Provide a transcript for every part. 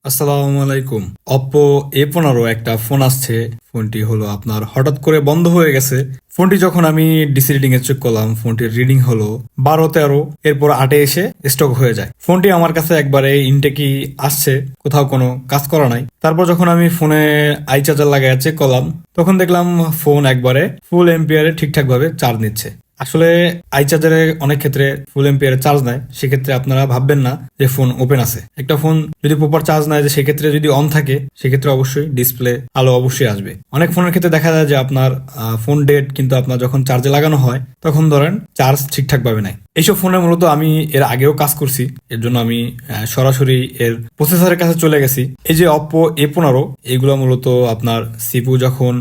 আসসালামু আলাইকুম। Oppo A15 একটা ফোন আসছে। ফোনটি হলো আপনার হঠাৎ করে বন্ধ হয়ে গেছে। ফোনটি যখন আমি ডিসি রিডিং এ চেক করলাম, ফোনটির রিডিং হলো 12-13, এরপর 8-এ এসে স্টক হয়ে যায়। ফোনটি আমার কাছে একবারে ইনটেকই আসছে, কোথাও কোনো কাজ করা নাই। তারপর যখন আমি ফোনে আই চার্জার লাগায় চেক করলাম, তখন দেখলাম ফোন একবারে ফুল এম্পিয়ারে ঠিকঠাক ভাবে চার্জ নিচ্ছে। আসলে আই চার্জারে অনেক ক্ষেত্রে ফুল এম্পিয়ারে চার্জ নেয়, সেক্ষেত্রে আপনারা ভাববেন না যে ফোন ওপেন আছে। একটা ফোন যদি প্রপার চার্জ নেয়, যে সেক্ষেত্রে যদি অন থাকে, সেক্ষেত্রে অবশ্যই ডিসপ্লে আলো অবশ্যই আসবে। অনেক ফোনের ক্ষেত্রে দেখা যায় যে আপনার ফোন ডেড, কিন্তু আপনার যখন চার্জে লাগানো হয় তখন ধরেন চার্জ ঠিকঠাক ভাবে নাই। এইসব ফোনে মূলত আমি এর আগেও কাজ করছি, এর জন্য আমি সরাসরি এর প্রসেসরের কাছে চলে গেছি। এই যে অপ্পো A15, এগুলো মূলত আপনার সিপু যখন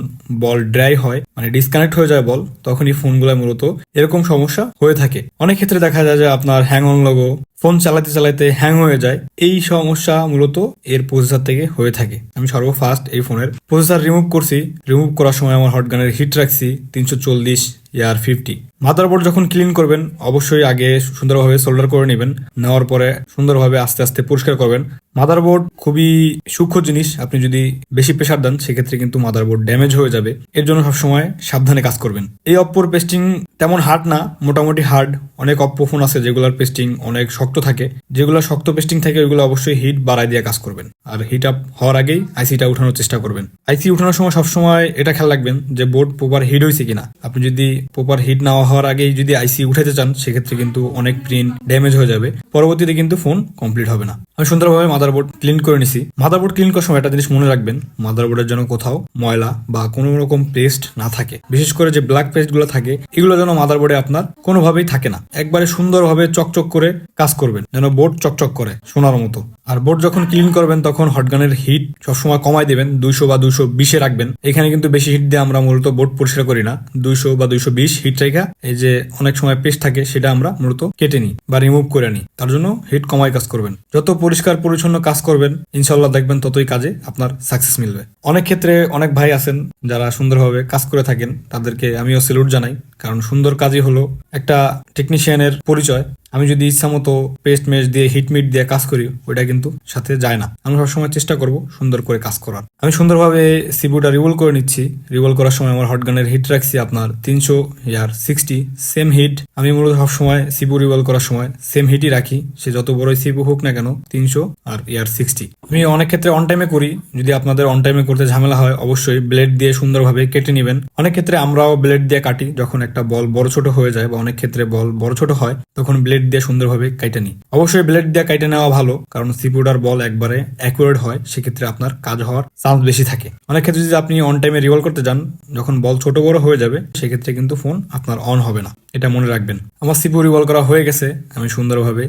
বল ড্রাই হয়, মানে ডিসকানেক্ট হয়ে যায় বল, তখন এই ফোনগুলো মূলত এরকম সমস্যা হয়ে থাকে। অনেক ক্ষেত্রে দেখা যায় যে আপনার হ্যাং অন লোগো, ফোন চালাতে চালাতে হ্যাং হয়ে যায়। এই সমস্যা মূলত এর প্রসেসর থেকে হয়ে থাকে। আমি সর্বফার্স্ট এই ফোনের প্রসেসর রিমুভ করছি। রিমুভ করার সময় আমার হটগানের হিট রাখছি 340 ইয়ার 50। মাদারবোর্ড যখন ক্লিন করবেন, অবশ্যই আগে সুন্দরভাবে সোল্ডার করে নেবেন। নেওয়ার পরে সুন্দরভাবে আস্তে আস্তে পরিষ্কার করবেন। মাদারবোর্ড খুবই সূক্ষ্ম জিনিস, আপনি যদি বেশি প্রেসার দেন সেক্ষেত্রে কিন্তু মাদারবোর্ড ড্যামেজ হয়ে যাবে। এর জন্য সবসময় সাবধানে কাজ করবেন। এই অপ্পোর পেস্টিং তেমন হার্ড না, মোটামুটি হার্ড। অনেক অপ্পো ফোন আছে যেগুলোর পেস্টিং অনেক শক্ত থাকে। যেগুলো শক্ত পেস্টিং থাকে ওইগুলো অবশ্যই হিট বাড়ায় দিয়ে কাজ করবেন, আর হিট আপ হওয়ার আগেই আইসিটা উঠানোর চেষ্টা করবেন। আইসি উঠানোর সময় সবসময় এটা খেয়াল রাখবেন যে বোর্ড প্রপার হিট হয়েছে কিনা। আপনি যদি প্রপার হিট না হওয়ার আগেই যদি আইসি উঠাতে চান, সেক্ষেত্রে কিন্তু অনেক প্রিন্ট ড্যামেজ হয়ে যাবে, পরবর্তীতে কিন্তু ফোন কমপ্লিট হবে না। আমি সুন্দরভাবে মাদারবোর্ড ক্লিন করে নিছি। মাদারবোর্ড ক্লিন করার সময় একটা জিনিস মনে রাখবেন, মাদারবোর্ডের যেন কোথাও ময়লা বা কোনো রকম পেস্ট না থাকে। বিশেষ করে যে ব্ল্যাক পেস্ট গুলো থাকে, এগুলো যেন মাদারবোর্ডে আপনার কোনোভাবেই থাকে না। একবারে সুন্দরভাবে চকচক করে কাজ করবেন, যেন বোর্ড চকচক করে সোনার মতো। আর বোর্ড যখন ক্লিন করবেন তখন হটগানের হিট সবসময় কমাই দেবেন, 200 বা 220-এ রাখবেন। এখানে কিন্তু বেশি হিট দিয়ে আমরা মূলত বোর্ড পরিষ্কার করি না। 200 বা 220 হিট রেখা, এই যে অনেক সময় পেস্ট থাকে সেটা আমরা মূলত কেটে নিই বা রিমুভ করে নিই। তার জন্য হিট কমাই কাজ করবেন। যত পরিষ্কার পরিচ্ছন্ন কাজ করবেন, ইনশাল্লাহ দেখবেন ততই কাজে আপনার সাকসেস মিলবে। অনেক ক্ষেত্রে অনেক ভাই আছেন যারা সুন্দরভাবে কাজ করে থাকেন, তাদেরকে আমিও স্যালুট জানাই, কারণ সুন্দর কাজই হলো একটা টেকনিশিয়ানের পরিচয়। আমি যদি ইচ্ছা মতো পেস্ট মেস্ট দিয়ে হিটমিট দিয়ে কাজ করি, ওইটা কিন্তু সাথে যায় না। আমি সবসময় চেষ্টা করব সুন্দর করে কাজ করার। আমি সুন্দরভাবে সিপুটা রিভোল করে নিচ্ছি। রিভোল করার সময় আমার হটগানের হিট রাখছি আপনার 300 ইয়ার 60, সেম হিট। আমি মূলত সবসময় সিপু রিভোল করার সময় সেম হিটই রাখি, সে যত বড়ই সিপু হোক না কেন, 300 আর ইয়ার 60। আমি অনেক ক্ষেত্রে অন টাইমে করি। যদি আপনাদের অন টাইমে করতে ঝামেলা হয়, অবশ্যই ব্লেড দিয়ে সুন্দরভাবে কেটে নেবেন। অনেক ক্ষেত্রে আমরাও ব্লেড দিয়ে কাটি, যখন একটা বল বড় ছোট হয়ে যায় বা অনেক ক্ষেত্রে বল বড় ছোট হয়, তখন ব্লেড দিয়ে সুন্দরভাবে কাইটে নিই। অবশ্যই ব্লেড দিয়ে কাইটে নেওয়া ভালো, কারণ সিপুডার বল একবারে অ্যাকুরেট হয়, সেক্ষেত্রে আপনার কাজ হওয়ার চান্স বেশি থাকে। অনেক ক্ষেত্রে যদি আপনি অন টাইমে রিভল করতে যান, যখন বল ছোট বড় হয়ে যাবে, সেক্ষেত্রে কিন্তু ফোন আপনার অন হবে না, এটা মনে রাখবেন। আমার সিপু রিভল করা হয়ে গেছে। আমি সুন্দরভাবে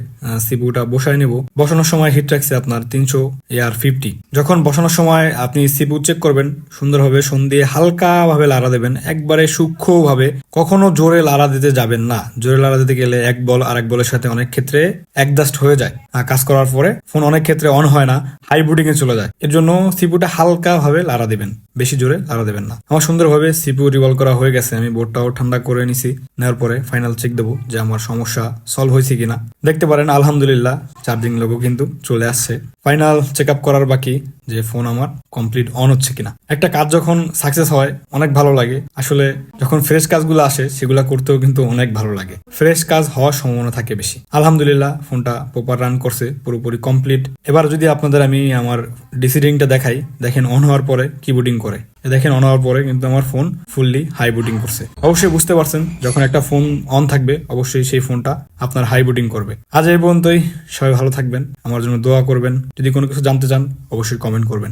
সিপুটা বসায় নেব। বসানোর সময় হিট রাখছে আপনার 300 ইয়ার 50। যখন বসানোর সময় আপনি সিপু চেক করবেন, সুন্দরভাবে শোন দিয়ে হালকা ভাবে লাড়া দেবেন, একবারে সূক্ষ্ম ভাবে। কখনো জোরে লাড়া দিতে যাবেন না। জোরে লাড়া দিতে গেলে এক বল আর এক বলের সাথে অনেক ক্ষেত্রে একজাস্ট হয়ে যায়। কাজ করার পরে ফোন অনেক ক্ষেত্রে অন হয় না, হাই বুটিং এ চলে যায়। এর জন্য সিপুটা হালকা ভাবে লাড়া দিবেন, বেশি জোরে লাড়া দেবেন না। আমার সুন্দরভাবে সিপু রিভল করা হয়ে গেছে। আমি বোর্ডটাও ঠান্ডা করে নিছি। নেওয়ার পরে ফাইনাল চেক দেবো যে আমার সমস্যা সলভ হয়েছে কিনা। দেখতে পারেন আলহামদুলিল্লাহ চার্জিং লোগো কিন্তু চলে আসছে। ফাইনাল চেক আপ করার বাকি যে ফোন আমার কমপ্লিট অন হচ্ছে কিনা। একটা কাজ যখন সাকসেস হয় অনেক ভালো লাগে। আসলে যখন ফ্রেশ কাজগুলো আসে সেগুলো করতেও কিন্তু অনেক ভালো লাগে। ফ্রেশ কাজ হওয়ার সম্ভাবনা থাকে বেশি। আলহামদুলিল্লাহ ফোনটা প্রপার রান করছে, পুরোপুরি কমপ্লিট। এবার যদি আপনাদের আমি আমার ডিসি রিংটা দেখাই, দেখেন অন হওয়ার পরে কি বুটিং করে। দেখেন অন হওয়ার পরে কিন্তু আমার ফোন ফুললি হাই বুটিং করছে। অবশ্যই বুঝতে পারছেন, যখন একটা ফোন অন থাকবে অবশ্যই সেই ফোনটা আপনার হাই বুটিং করবে। আজ এই পর্যন্তই। সবাই ভালো থাকবেন, আমার জন্য দোয়া করবেন। যদি কোনো কিছু জানতে চান অবশ্যই কমেন্ট করবেন।